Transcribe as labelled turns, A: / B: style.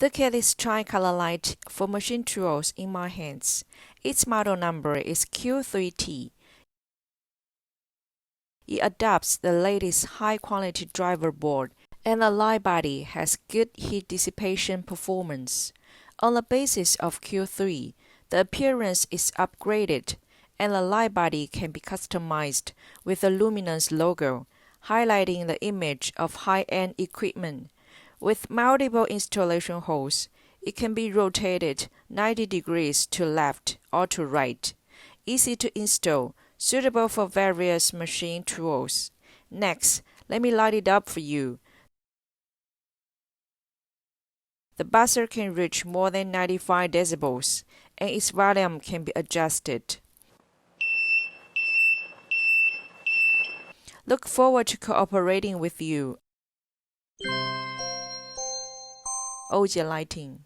A: Look at this tri-color light for machine tools in my hands. Its model number is Q3T. It adopts the latest high-quality driver board, and the light body has good heat dissipation performance. On the basis of Q3, the appearance is upgraded, and the light body can be customized with the luminous logo, highlighting the image of high-end equipment. With multiple installation holes, it can be rotated 90 degrees to left or to right. Easy to install, suitable for various machine tools. Next, let me light it up for you. The buzzer can reach more than 95 decibels, and its volume can be adjusted. Look forward to cooperating with you. Oujie Lighting.